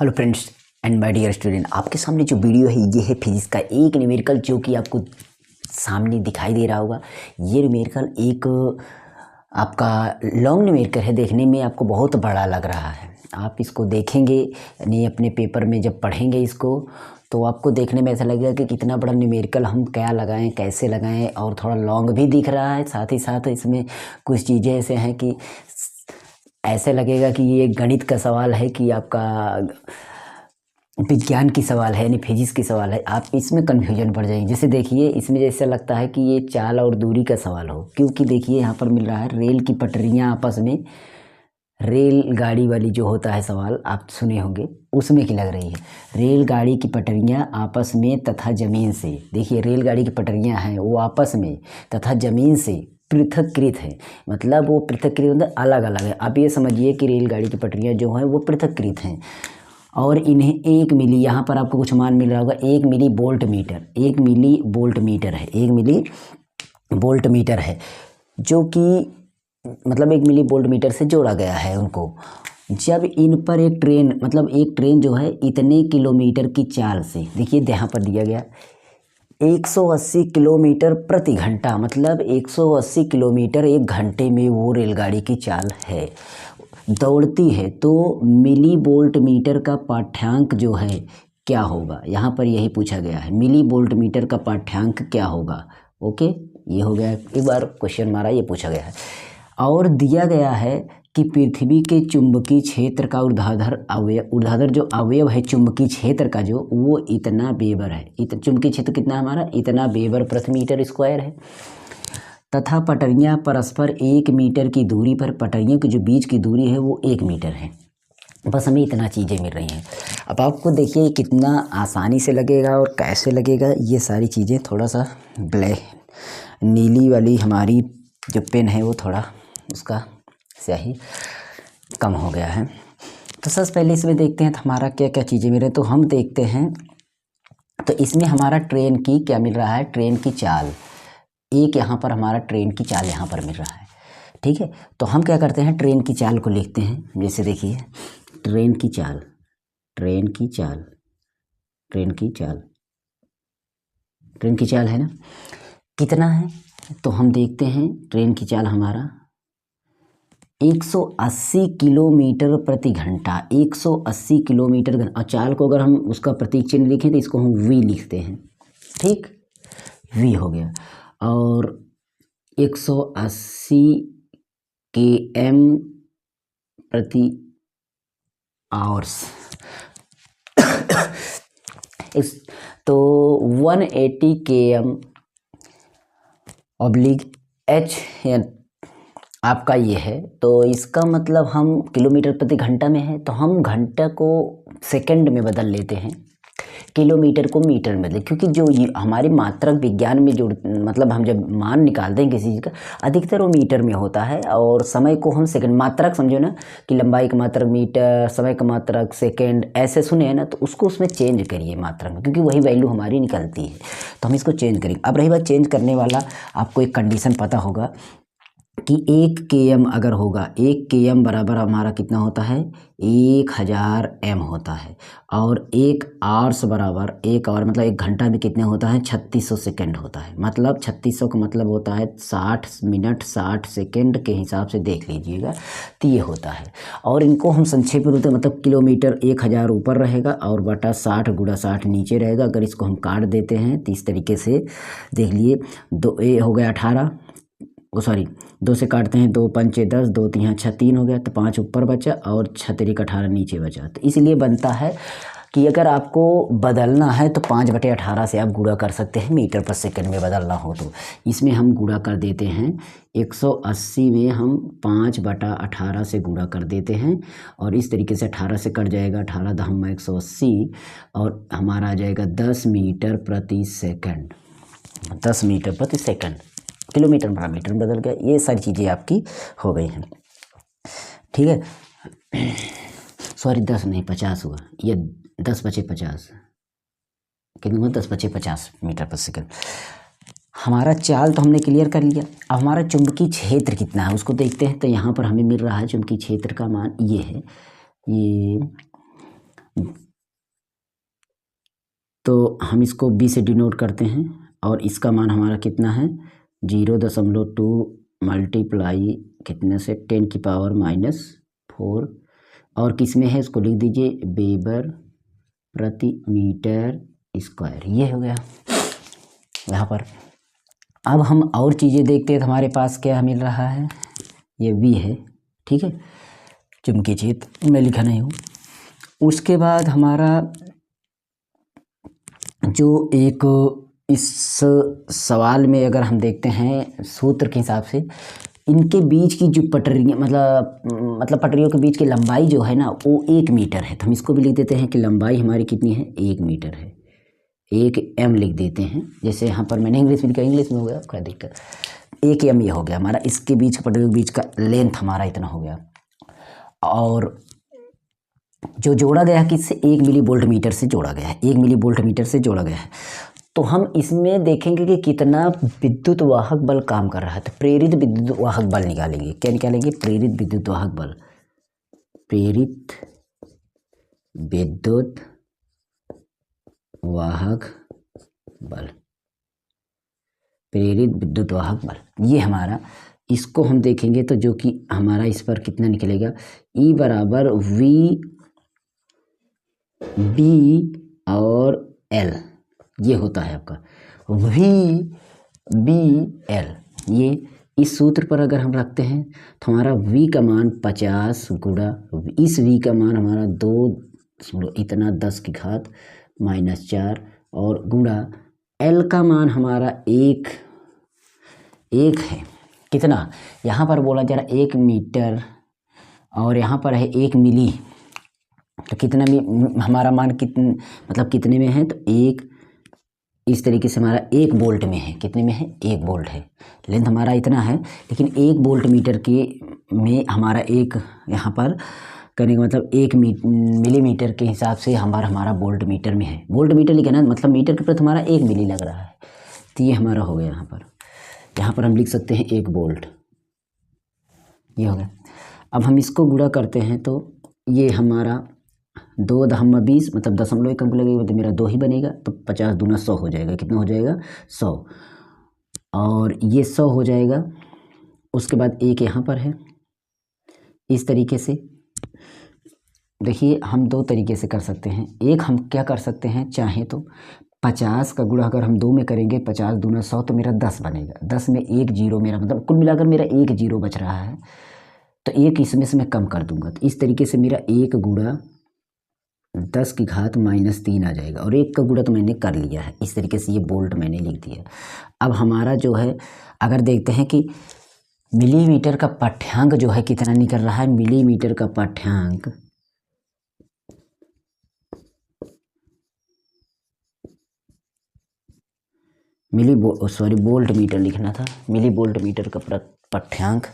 Hello friends and my dear student, आपके सामने जो वीडियो है ये है फिजिक्स का एक न्यूमेरिकल जो कि आपको सामने दिखाई दे रहा होगा। ये न्यूमेरिकल एक आपका लॉन्ग न्यूमेरिकल है, देखने में आपको बहुत बड़ा लग रहा है। आप इसको देखेंगे यानी अपने पेपर में जब पढ़ेंगे इसको तो आपको देखने में ऐसा लगेगा कि कितना बड़ा न्यूमेरिकल हम क्या लगाएं, कैसे लगाएं, और थोड़ा लॉन्ग भी दिख रहा है। साथ ही साथ इसमें कुछ चीज़ें ऐसे हैं कि ऐसे लगेगा कि ये गणित का सवाल है कि आपका विज्ञान की सवाल है यानी फिजिक्स की सवाल है। आप इसमें कन्फ्यूजन पड़ जाएंगे। जैसे देखिए इसमें जैसे लगता है कि ये चाल और दूरी का सवाल हो, क्योंकि देखिए यहाँ पर मिल रहा है रेल की पटरियाँ आपस में, रेलगाड़ी वाली जो होता है सवाल आप सुने होंगे, उसमें की लग रही है। रेलगाड़ी की पटरियाँ आपस में तथा ज़मीन से, देखिए रेलगाड़ी की पटरियाँ हैं वो आपस में तथा ज़मीन से पृथक्कृत है, मतलब वो पृथक्कृत मतलब अलग अलग है। आप ये समझिए कि रेलगाड़ी की पटरियाँ जो हैं वो पृथक्कृत हैं और इन्हें 1 मिली, यहाँ पर आपको कुछ मान मिल रहा होगा 1 millivolt meter, 1 millivolt meter है, 1 मिली वोल्ट मीटर है, जो कि मतलब 1 मिली वोल्ट मीटर से जोड़ा गया है उनको। जब इन पर एक ट्रेन, मतलब एक ट्रेन जो है इतने किलोमीटर की चाल से, देखिए यहाँ पर दिया गया 180 किलोमीटर प्रति घंटा, मतलब 180 किलोमीटर एक घंटे में वो रेलगाड़ी की चाल है, दौड़ती है, तो मिली वोल्ट मीटर का पाठ्यांक जो है क्या होगा। यहाँ पर यही पूछा गया है, मिली वोल्ट मीटर का पाठ्यांक क्या होगा। ओके, ये हो गया, एक बार क्वेश्चन मारा, ये पूछा गया है। और दिया गया है कि पृथ्वी के चुंबकीय क्षेत्र का ऊर्ध्वाधर जो अवयव है चुंबकीय क्षेत्र का जो, वो इतना वेबर है। चुंबकीय क्षेत्र कितना हमारा, इतना वेबर प्रति मीटर स्क्वायर है, तथा पटरियाँ परस्पर 1 मीटर की दूरी पर, पटरियों के जो बीच की दूरी है वो 1 मीटर है। बस हमें इतना चीज़ें मिल रही हैं। अब आपको देखिए कितना आसानी से लगेगा और कैसे लगेगा, ये सारी चीज़ें थोड़ा सा ब्लैक नीली वाली हमारी जो पेन है वो थोड़ा उसका स्याही कम हो गया है। तो सबसे पहले इसमें देखते हैं तो हमारा क्या क्या चीज़ें मिल रही हैं। तो हम देखते हैं तो इसमें हमारा ट्रेन की क्या मिल रहा है, ट्रेन की चाल, एक यहाँ पर हमारा ट्रेन की चाल यहाँ पर मिल रहा है। ठीक है, तो हम क्या करते हैं, ट्रेन की चाल को लिखते हैं। जैसे देखिए ट्रेन की चाल, ट्रेन की चाल, ट्रेन की चाल, ट्रेन की चाल है ना, कितना है, तो हम देखते हैं ट्रेन की चाल हमारा 180 किलोमीटर प्रति घंटा, 180 किलोमीटर घंटा। और चाल को अगर हम उसका प्रतीक चिन्ह लिखें तो इसको हम वी लिखते हैं। ठीक, वी हो गया। और 180 km प्रति आवर्स तो 180 km ऑब्लिक h आपका ये है। तो इसका मतलब हम किलोमीटर प्रति घंटा में है, तो हम घंटा को सेकंड में बदल लेते हैं, किलोमीटर को मीटर में बदले, क्योंकि जो हमारी मात्रक विज्ञान में जो मतलब हम जब मान निकालते हैं किसी चीज़ का, अधिकतर वो मीटर में होता है, और समय को हम सेकंड, मात्रक समझो ना कि लंबाई का मात्रक मीटर, समय का मात्रक सेकंड, ऐसे सुने हैं ना, तो उसको उसमें चेंज करिए मात्रक में, क्योंकि वही वैल्यू हमारी निकलती है, तो हम इसको चेंज करेंगे। अब रही बात चेंज करने वाला, आपको एक कंडीशन पता होगा कि 1 km अगर होगा, 1 km बराबर हमारा कितना होता है, 1000 m होता है, और 1 आवर्स बराबर, 1 आवर मतलब 1 घंटा भी कितने होता है, 3600 सेकेंड होता है। मतलब 3600 का मतलब होता है 60 मिनट 60 सेकेंड के हिसाब से देख लीजिएगा, तो ये होता है। और इनको हम संक्षेप में होते मतलब किलोमीटर 1000 ऊपर रहेगा और बटा 60 गुणा 60 नीचे रहेगा। अगर इसको हम काट देते हैं तो इस तरीके से देख लिए, दो ए हो गया 18, सॉरी 2 से काटते हैं, 2 पंचे 10, 2 तिहां 6, 3 हो गया, तो 5 ऊपर बचा और 6 तिरिक 18 नीचे बचा। तो इसलिए बनता है कि अगर आपको बदलना है तो 5/18 से आप गुणा कर सकते हैं, मीटर पर सेकंड में बदलना हो तो। इसमें हम गुणा कर देते हैं, 180 में हम 5/18 से गुणा कर देते हैं, और इस तरीके से 18 से कट जाएगा, 18 दहम 180, और हमारा आ जाएगा 10 मीटर प्रति सेकंड, 10 मीटर प्रति सेकंड, किलोमीटर बड़ा मीटर बदल गया। ये सारी चीज़ें आपकी हो गई हैं। ठीक है, सॉरी 10 नहीं 50 हुआ, ये 10 बचे 50, कितना हुआ, 10 बचे 50 मीटर पर सेकंड। हमारा चाल तो हमने क्लियर कर लिया। अब हमारा चुंबकीय क्षेत्र कितना है उसको देखते हैं। तो यहाँ पर हमें मिल रहा है चुंबकीय क्षेत्र का मान ये है, ये तो हम इसको b से डिनोट करते हैं और इसका मान हमारा कितना है 0.2 मल्टीप्लाई कितने से 10⁻⁻⁴ और किस में है इसको लिख दीजिए वेबर प्रति मीटर स्क्वायर। ये हो गया यहाँ पर। अब हम और चीज़ें देखते हैं तो हमारे पास क्या मिल रहा है, ये v है, ठीक है, चुंबकीय क्षेत्र मैं लिखा नहीं हूँ। उसके बाद हमारा जो एक इस सवाल में अगर हम देखते हैं सूत्र के हिसाब से इनके बीच की जो पटरियाँ मतलब पटरियों के बीच की लंबाई जो है ना वो 1 मीटर है। तो हम इसको भी लिख देते हैं कि लंबाई हमारी कितनी है 1 मीटर है, 1 m लिख देते हैं। जैसे यहाँ पर मैंने इंग्लिश में लिखा, इंग्लिश में हो गया क्या दिक्कत, 1 m ये हो गया हमारा, इसके बीच पटरियों के बीच का लेंथ हमारा इतना हो गया। और जो जोड़ा गया किससे 1 मिली वोल्ट मीटर से जोड़ा गया है, 1 मिली वोल्ट मीटर से जोड़ा गया है। तो हम इसमें देखेंगे कि कितना विद्युत वाहक बल काम कर रहा है। तो प्रेरित विद्युत वाहक बल निकालेंगे। क्या निकालेंगे, प्रेरित विद्युत वाहक बल, प्रेरित विद्युत वाहक बल, प्रेरित विद्युत वाहक बल ये हमारा, इसको हम देखेंगे तो जो कि हमारा इस पर कितना निकलेगा, E बराबर V B और L ये होता है आपका V B L। ये इस सूत्र पर अगर हम रखते हैं तो हमारा V का मान 50 गुणा इस V का मान हमारा 2 इतना 10⁻⁻⁴ और गुणा L का मान हमारा 1 है। कितना यहाँ पर बोला जा रहा 1 मीटर और यहाँ पर है 1 मिली, तो कितना में हमारा मान मतलब कितने में है, तो 1 इस तरीके से हमारा 1 वोल्ट में है। कितने में है 1 वोल्ट है। लेंथ हमारा इतना है लेकिन 1 वोल्ट मीटर के में हमारा एक यहाँ पर करने का मतलब 1 मिलीमीटर के हिसाब से हमारा वोल्ट मीटर में है। वोल्ट मीटर लिखा ना, मतलब मीटर के प्रति हमारा 1 मिली लग रहा है। तो ये हमारा हो गया यहाँ पर हम लिख सकते हैं 1 वोल्ट, ये हो गया। अब हम इसको गुणा करते हैं तो ये हमारा 2×20 मतलब 0.1 कम लगेगा तो मेरा 2 ही बनेगा, तो 50 दूना 100 हो जाएगा। कितना हो जाएगा 100 और ये 100 हो जाएगा। उसके बाद एक यहाँ पर है। इस तरीके से देखिए हम 2 तरीके से कर सकते हैं। एक हम क्या कर सकते हैं, चाहे तो 50 का गुणा अगर हम 2 में करेंगे 50 दूना 100 तो मेरा 10 बनेगा। 10 में 1 जीरो मेरा मतलब कुल मिलाकर मेरा 1 जीरो बच रहा है, तो 1 इसमें से मैं कम कर दूंगा। तो इस तरीके से मेरा 1 गुणा 10⁻³ आ जाएगा और 1 का गुणा तो मैंने कर लिया है। इस तरीके से ये वोल्ट मैंने लिख दिया। अब हमारा जो है अगर देखते हैं कि मिलीमीटर का पाठ्यांक जो है कितना निकल रहा है, मिलीमीटर का पाठ्यांक वोल्ट मीटर लिखना था, मिली वोल्ट मीटर का पाठ्यांक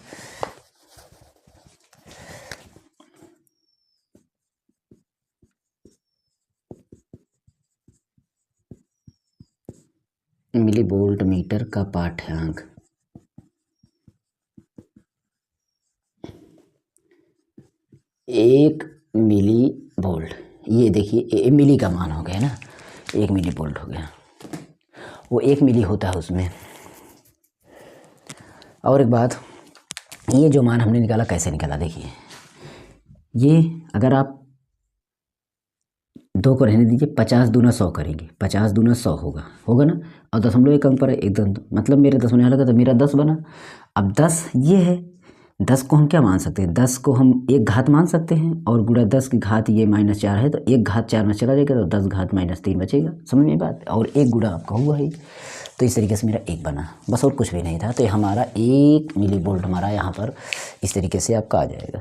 मिली वोल्ट मीटर का पाठ्यांक 1 मिली वोल्ट। ये देखिए मिली का मान हो गया ना, 1 मिली वोल्ट हो गया, वो 1 मिली होता है उसमें। और एक बात, ये जो मान हमने निकाला कैसे निकाला, देखिए ये अगर आप 2 को रहने दीजिए, 50 दूना 100 करेंगे, 50 दूना 100 होगा ना, और 0.1 अंक पर एकदम मतलब मेरे 10 होने लगा तो मेरा 10 बना। अब 10 ये है, 10 को हम क्या मान सकते हैं, 10 को हम 1 घात मान सकते हैं और गुणा 10 की घात ये -4 है तो 1 घात 4 में चला जाएगा तो 10 घात -3 बचेगा। समझ में बात, और 1 गुणा आपका हुआ ही। तो इस तरीके से मेरा 1 बना, बस और कुछ भी नहीं था। तो हमारा 1 मिली वोल्ट हमारा यहाँ पर इस तरीके से आपका आ जाएगा।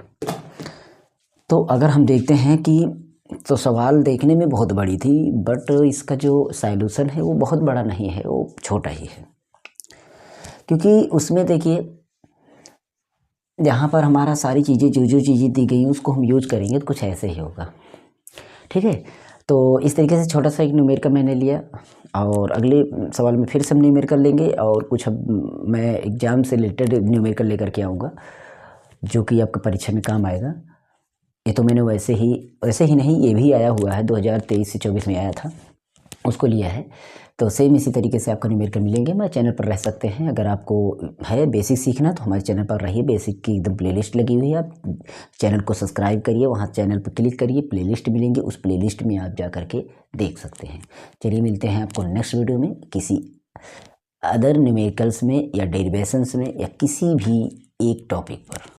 तो अगर हम देखते हैं कि तो सवाल देखने में बहुत बड़ी थी, बट इसका जो सॉल्यूशन है वो बहुत बड़ा नहीं है, वो छोटा ही है। क्योंकि उसमें देखिए यहाँ पर हमारा सारी चीज़ें जो चीज़ें दी गई उसको हम यूज करेंगे तो कुछ ऐसे ही होगा। ठीक है, तो इस तरीके से छोटा सा एक न्यूमेरिकल मैंने लिया और अगले सवाल में फिर से हम न्यूमेरिकल लेंगे और कुछ अब मैं एग्ज़ाम से रिलेटेड न्यूमेरिकल लेकर के आऊँगा जो कि आपका परीक्षा में काम आएगा। ये तो मैंने वैसे ही नहीं, ये भी आया हुआ है 2023 से 24 में आया था, उसको लिया है। तो सेम इसी तरीके से आपको न्यूमेरिकल मिलेंगे। हमारे चैनल पर रह सकते हैं। अगर आपको है बेसिक सीखना तो हमारे चैनल पर रहिए, बेसिक की एकदम प्लेलिस्ट लगी हुई है। आप चैनल को सब्सक्राइब करिए, वहाँ चैनल पर क्लिक करिए, प्लेलिस्ट मिलेंगे, उस प्लेलिस्ट में आप जा करके देख सकते हैं। चलिए मिलते हैं आपको नेक्स्ट वीडियो में किसी अदर न्यूमेरिकल्स में या डेरिवेशंस में या किसी भी एक टॉपिक पर।